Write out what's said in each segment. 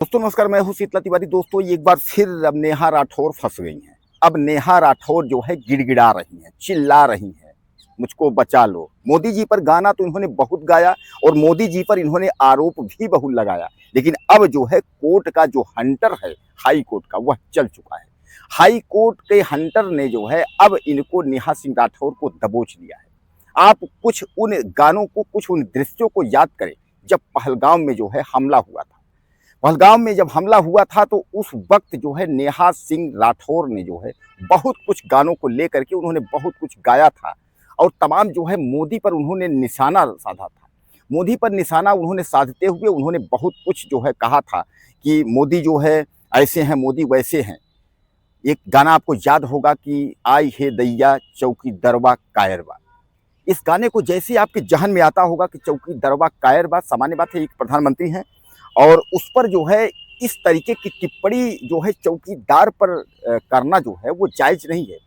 दोस्तों नमस्कार, मैं हूं शीतला तिवारी। दोस्तों एक बार फिर अब नेहा राठौर फंस गई हैं। अब नेहा राठौर जो है गिड़गिड़ा रही हैं, चिल्ला रही हैं, मुझको बचा लो। मोदी जी पर गाना तो इन्होंने बहुत गाया और मोदी जी पर इन्होंने आरोप भी बहुत लगाया, लेकिन अब जो है कोर्ट का जो हंटर है, हाई कोर्ट का, वह चल चुका है। हाई कोर्ट के हंटर ने जो है अब इनको नेहा सिंह राठौर को दबोच लिया है। आप कुछ उन गानों को, कुछ उन दृश्यों को याद करें जब पहलगाम में जो है हमला हुआ था। पहलगाम में जब हमला हुआ था तो उस वक्त जो है नेहा सिंह राठौर ने जो है बहुत कुछ गानों को लेकर के उन्होंने बहुत कुछ गाया था और तमाम जो है मोदी पर उन्होंने निशाना साधा था। मोदी पर निशाना उन्होंने साधते हुए उन्होंने बहुत कुछ जो है कहा था कि मोदी जो है ऐसे हैं, मोदी वैसे हैं। एक गाना आपको याद होगा कि आई हे दैया चौकी दरबा कायरबा। इस गाने को जैसे आपके जहन में आता होगा कि चौकी दरबा कायरबा, सामान्य बात है, एक प्रधानमंत्री हैं और उस पर जो है इस तरीके की टिप्पणी जो है चौकीदार पर करना जो है वो जायज़ नहीं है,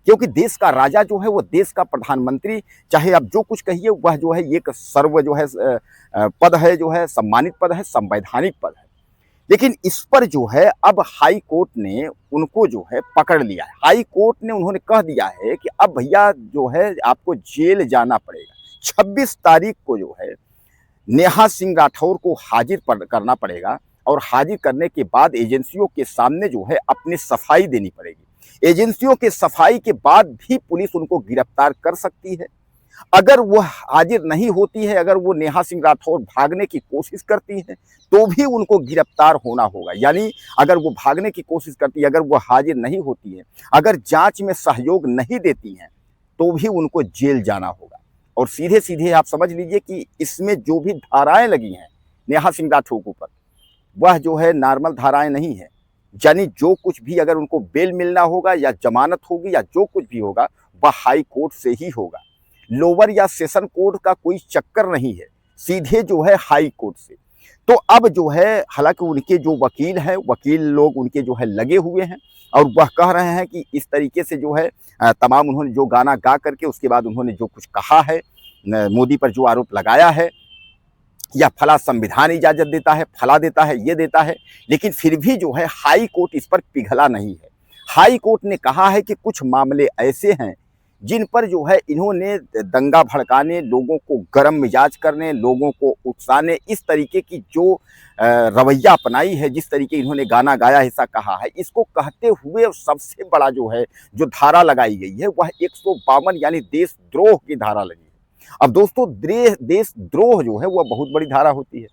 क्योंकि देश का राजा जो है वो देश का प्रधानमंत्री, चाहे आप जो कुछ कहिए, वह जो है एक सर्व जो है पद है, जो है सम्मानित पद है, संवैधानिक पद है। लेकिन इस पर जो है अब हाई कोर्ट ने उनको जो है पकड़ लिया है। हाई कोर्ट ने उन्होंने कह दिया है कि अब भैया जो है आपको जेल जाना पड़ेगा। 26 तारीख को जो है नेहा सिंह राठौर को हाजिर करना पड़ेगा और हाजिर करने के बाद एजेंसियों के सामने जो है अपनी सफाई देनी पड़ेगी। एजेंसियों के सफाई के बाद भी पुलिस उनको गिरफ्तार कर सकती है। अगर वह हाजिर नहीं होती है, अगर वो नेहा सिंह राठौर भागने की कोशिश करती है तो भी उनको गिरफ्तार होना होगा। यानी अगर वो भागने की कोशिश करती है, अगर वो हाजिर नहीं होती है, अगर जांच में सहयोग नहीं देती हैं तो भी उनको जेल जाना होगा। और सीधे सीधे आप समझ लीजिए कि इसमें जो भी धाराएं लगी हैं नेहा सिंह राठौर के ऊपर, वह जो है नॉर्मल धाराएं नहीं है। यानी जो कुछ भी अगर उनको बेल मिलना होगा या जमानत होगी या जो कुछ भी होगा वह हाई कोर्ट से ही होगा। लोअर या सेशन कोर्ट का कोई चक्कर नहीं है, सीधे जो है हाई कोर्ट से। तो अब जो है हालांकि उनके जो वकील हैं, वकील लोग उनके जो है लगे हुए हैं और वह कह रहे हैं कि इस तरीके से जो है तमाम उन्होंने जो गाना गा करके उसके बाद उन्होंने जो कुछ कहा है, मोदी पर जो आरोप लगाया है, या फला संविधान इजाजत देता है, फला देता है, ये देता है, लेकिन फिर भी जो है हाई कोर्ट इस पर पिघला नहीं है। हाई कोर्ट ने कहा है कि कुछ मामले ऐसे हैं जिन पर जो है इन्होंने दंगा भड़काने, लोगों को गर्म मिजाज करने, लोगों को उकसाने, इस तरीके की जो रवैया अपनाई है, जिस तरीके इन्होंने गाना गाया ऐसा कहा है, इसको कहते हुए सबसे बड़ा जो है जो धारा लगाई गई है वह 152 यानी देशद्रोह की धारा लगी है। अब दोस्तों देशद्रोह जो है वह बहुत बड़ी धारा होती है।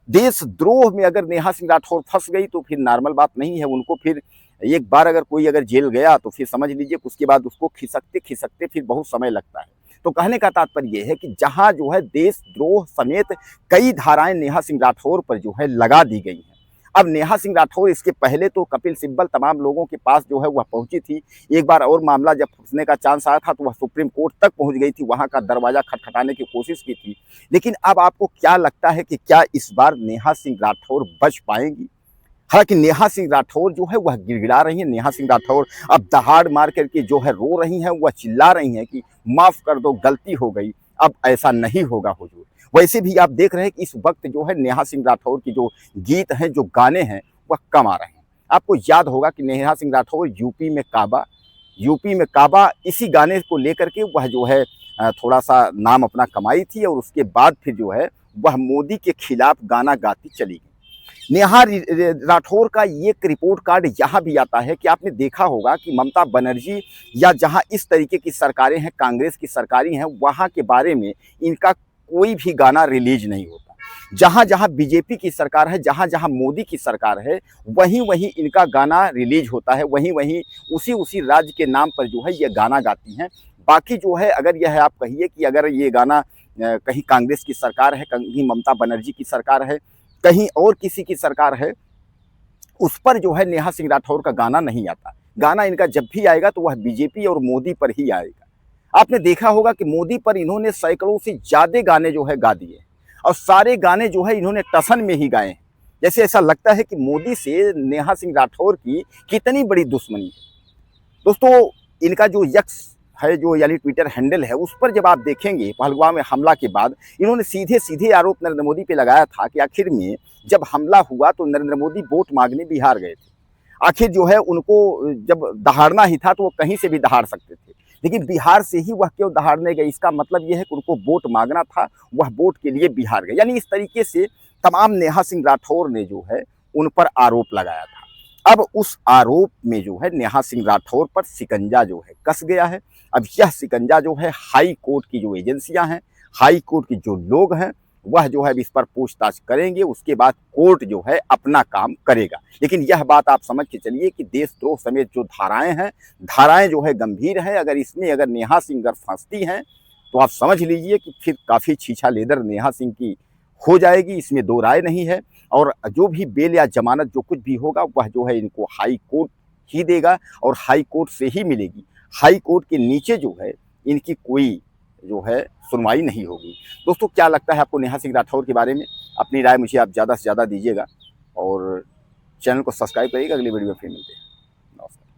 देशद्रोह में अगर नेहा सिंह राठौर फंस गई तो फिर नॉर्मल बात नहीं है। उनको फिर एक बार अगर कोई अगर जेल गया तो फिर समझ लीजिए उसके बाद उसको खिसकते खिसकते फिर बहुत समय लगता है। तो कहने का तात्पर्य यह है कि जहां जो है देशद्रोह समेत कई धाराएं नेहा सिंह राठौर पर जो है लगा दी गई हैं। अब नेहा सिंह राठौर, इसके पहले तो कपिल सिब्बल तमाम लोगों के पास जो है वह पहुंची थी। एक बार और मामला जब फंसने का चांस आया था तो वह सुप्रीम कोर्ट तक पहुंच गई थी, वहां का दरवाजा खटखटाने की कोशिश की थी। लेकिन अब आपको क्या लगता है कि क्या इस बार नेहा सिंह राठौर बच पाएंगी? हालांकि नेहा सिंह राठौर जो है वह गिड़गिड़ा रही है। नेहा सिंह राठौर अब दहाड़ मार करके जो है रो रही हैं, वह चिल्ला रही हैं कि माफ कर दो, गलती हो गई, अब ऐसा नहीं होगा हुजूर। वैसे भी आप देख रहे हैं कि इस वक्त जो है नेहा सिंह राठौर की जो गीत हैं, जो गाने हैं, वह कम आ रहे हैं। आपको याद होगा कि नेहा सिंह राठौर यूपी में काबा इसी गाने को लेकर के वह जो है थोड़ा सा नाम अपना कमाई थी और उसके बाद फिर जो है वह मोदी के खिलाफ गाना गाती चली गई। नेहा राठौर का एक रिपोर्ट कार्ड यहाँ भी आता है कि आपने देखा होगा कि ममता बनर्जी या जहाँ इस तरीके की सरकारें हैं, कांग्रेस की सरकारें हैं, वहाँ के बारे में इनका कोई भी गाना रिलीज नहीं होता। जहाँ जहाँ बीजेपी की सरकार है, जहाँ जहाँ मोदी की सरकार है, वहीं वहीं इनका गाना रिलीज होता है, वहीं वहीं उसी राज्य के नाम पर जो है ये गाना गाती हैं। बाकी जो है अगर यह आप कहिए कि अगर ये गाना कहीं कांग्रेस की सरकार है, कहीं ममता बनर्जी की सरकार है, कहीं और किसी की सरकार है, उस पर जो है नेहा सिंह राठौर का गाना नहीं आता। गाना इनका जब भी आएगा तो वह बीजेपी और मोदी पर ही आएगा। आपने देखा होगा कि मोदी पर इन्होंने सैकड़ों से ज़्यादा गाने जो है गा दिए और सारे गाने जो है इन्होंने टसन में ही गाए हैं। जैसे ऐसा लगता है कि मोदी से नेहा सिंह राठौर की कितनी बड़ी दुश्मनी है। दोस्तों इनका जो यक्स है जो यानी ट्विटर हैंडल है उस पर जब आप देखेंगे पहलगाम में हमला के बाद इन्होंने सीधे सीधे आरोप नरेंद्र मोदी पे लगाया था कि आखिर में जब हमला हुआ तो नरेंद्र मोदी वोट मांगने बिहार गए थे। आखिर जो है उनको जब दहाड़ना ही था तो वो कहीं से भी दहाड़ सकते थे, लेकिन बिहार से ही वह क्यों दहाड़ने गए, इसका मतलब यह है कि उनको वोट मांगना था, वह वोट के लिए बिहार गए। यानी इस तरीके से तमाम नेहा सिंह राठौर ने जो है उन पर आरोप लगाया था। अब उस आरोप में जो है नेहा सिंह राठौर पर शिकंजा जो है कस गया है। अब यह शिकंजा जो है हाई कोर्ट की जो एजेंसियां हैं, हाई कोर्ट के जो लोग हैं, वह जो है इस पर पूछताछ करेंगे, उसके बाद कोर्ट जो है अपना काम करेगा। लेकिन यह बात आप समझ के चलिए कि देशद्रोह समेत जो धाराएं हैं, धाराएं जो है गंभीर है। अगर नेहा सिंह फंसती हैं तो आप समझ लीजिए कि फिर काफ़ी छीछा लेदर नेहा सिंह की हो जाएगी, इसमें दो राय नहीं है। और जो भी बेल या जमानत जो कुछ भी होगा वह जो है इनको हाई कोर्ट ही देगा और हाई कोर्ट से ही मिलेगी। हाई कोर्ट के नीचे जो है इनकी कोई जो है सुनवाई नहीं होगी। दोस्तों क्या लगता है आपको नेहा सिंह राठौर के बारे में? अपनी राय मुझे आप ज़्यादा से ज़्यादा दीजिएगा और चैनल को सब्सक्राइब करिएगा। अगली वीडियो में फिर मिलते हैं।